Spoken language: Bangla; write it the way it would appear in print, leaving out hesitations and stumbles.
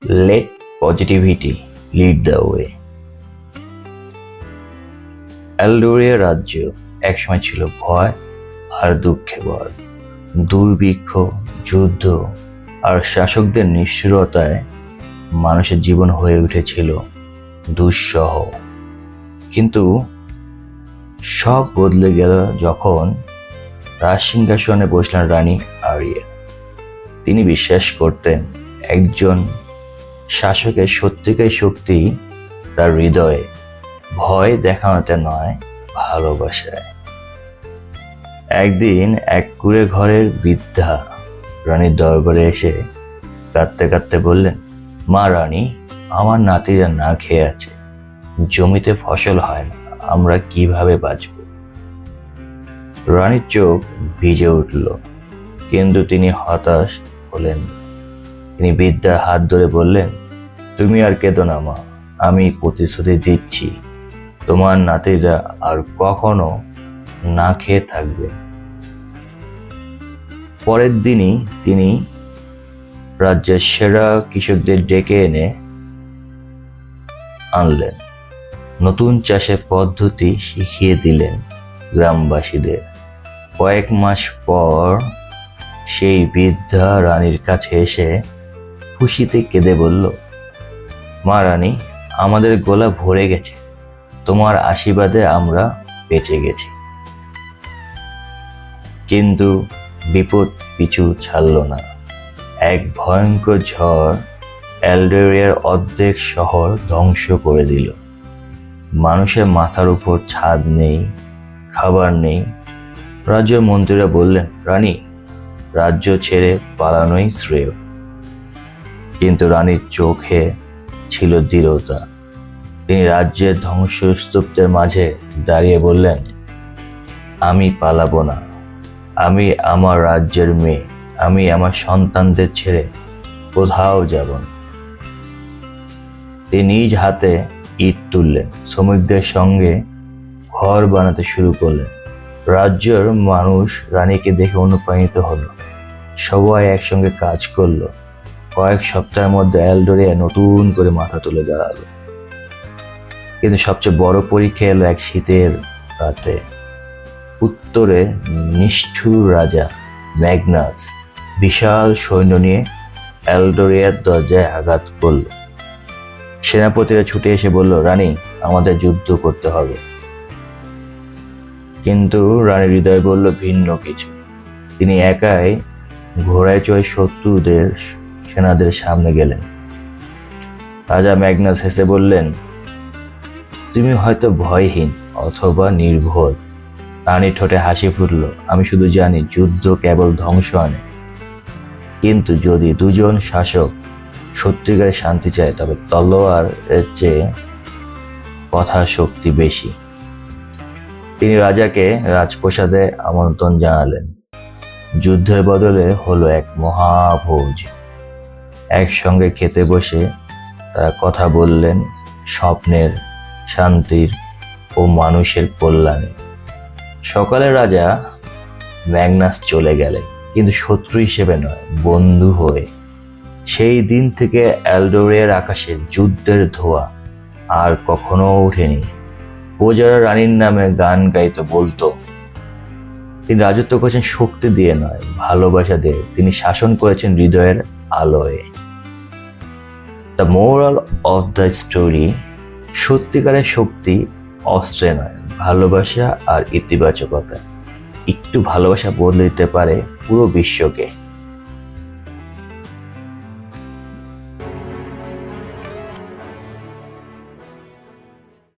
Let positivity lead the way. এলডোরিয়া রাজ্য একসময় ছিল ভয় আর দুঃখে ভর। দুর্ভিক্ষ, যুদ্ধ আর শাসকদের নিষ্ঠুরতায় মানুষের জীবন হয়ে উঠেছিল দুঃসহ। কিন্তু সব বদলে গেল যখন রাজসিংহাসনে বসলেন রানী আরিয়া। তিনি বিশ্বাস করতেন একজন শাসকের সত্যিকার শক্তি তার হৃদয়ে, ভয় দেখানোতে নয়, ভালোবাসায়। একদিন এক কুঁড়ে ঘরের বৃদ্ধা রানীর দরবারে এসে কাঁদতে কাঁদতে বললেন, মা রানী, আমার নাতিরা না খেয়ে আছে, জমিতে ফসল হয় না, আমরা কিভাবে বাঁচব? রানীর চোখ ভিজে উঠল, কিন্তু তিনি হতাশ হলেন। তিনি বৃদ্ধার হাত ধরে বললেন, তুমি আর কেঁদো না মা, আমি প্রতিশ্রুতি দিচ্ছি তোমার নাতিরা আর কখনো না খেয়ে থাকবে। পরের দিনই তিনি রাজ্যের সেরা কৃষকদের ডেকে এনে আনলেন, নতুন চাষের পদ্ধতি শিখিয়ে দিলেন গ্রামবাসীদের। কয়েক মাস পর সেই বৃদ্ধা রানীর কাছে এসে খুশিতে কেঁদে বলল, মা রানী, আমাদের গোলা ভরে গেছে, তোমার আশীর্বাদে আমরা বেঁচে গেছি। কিন্তু বিপদ পিছু ছাড়ল না। এক ভয়ঙ্কর ঝড় এলডোরিয়ার অর্ধেক শহর ধ্বংস করে দিল। মানুষের মাথার উপর ছাদ নেই, খাবার নেই। রাজ্যের মন্ত্রীরা বললেন, রানী, রাজ্য ছেড়ে পালানোই শ্রেয়। কিন্তু রানীর চোখে ছিল দৃঢ়তা। তিনি রাজ্যের ধ্বংসস্তূপের মাঝে দাঁড়িয়ে বললেন, আমি পালাবো না, আমি আমার রাজ্যের মেয়ে, আমি আমার সন্তানদের ছেড়ে কোথাও যাব না। তিনি নিজ হাতে ইট তুললেন, শ্রমিকদের সঙ্গে ঘর বানাতে শুরু করলেন। রাজ্যের মানুষ রানীকে দেখে অনুপ্রাণিত হলো, সবাই একসঙ্গে কাজ করলো। কয়েক সপ্তাহের মধ্যে এলডোরিয়া নতুন করে মাথা তুলে দাঁড়ালো। কিন্তু সবচেয়ে বড় পরীক্ষা এলো এক শীতের রাতে। উত্তরে নিষ্ঠুর রাজা ম্যাগনাস বিশাল সৈন্য নিয়ে এলডোরিয়ার দরজায় আঘাত করল। সেনাপতিরা ছুটে এসে বলল, রানী, আমাদের যুদ্ধ করতে হবে। কিন্তু রানীর হৃদয় বলল ভিন্ন কিছু। তিনি একাই ঘোড়ায় চড়ে শত্রুদের সেনাদের সামনে গেলেন। রাজা ম্যাগনাস হেসে বললেন, তুমি হয়তো ভয়হীন অথবা নির্ভয়। রানীর ঠোঁটে হাসি ফুটল, আমি শুধু জানি যুদ্ধ কেবল ধ্বংস আনে, কিন্তু যদি দুজন শাসক সত্যিকারের শান্তি চায় তবে তলোয়ারের চেয়ে কথার শক্তি বেশি। তিনি রাজাকে রাজপ্রাসাদে আমন্ত্রণ জানালেন। যুদ্ধের বদলে হলো এক মহাভোজ। একসঙ্গে খেতে বসে তারা কথা বললেন স্বপ্নের, শান্তির ও মানুষের কল্যাণে। সকালে রাজা ম্যাগনাস চলে গেলেন, কিন্তু শত্রু হিসেবে নয়, বন্ধু হয়ে। সেই দিন থেকে এলডোরিয়ার আকাশে যুদ্ধের ধোঁয়া আর কখনো ওঠেনি। প্রজারা রানীর নামে গান গাইতো, বলতো, তিনি রাজত্ব করেছেন শক্তি দিয়ে নয়, ভালোবাসা দিয়ে। তিনি শাসন করেছেন হৃদয়ের আলোয়। The moral of the story, সত্যিকারের শক্তি অস্ত্রে নয়, ভালোবাসা আর ইতিবাচকতা। একটু ভালোবাসা বদলে দিতে পারে পুরো বিশ্বকে।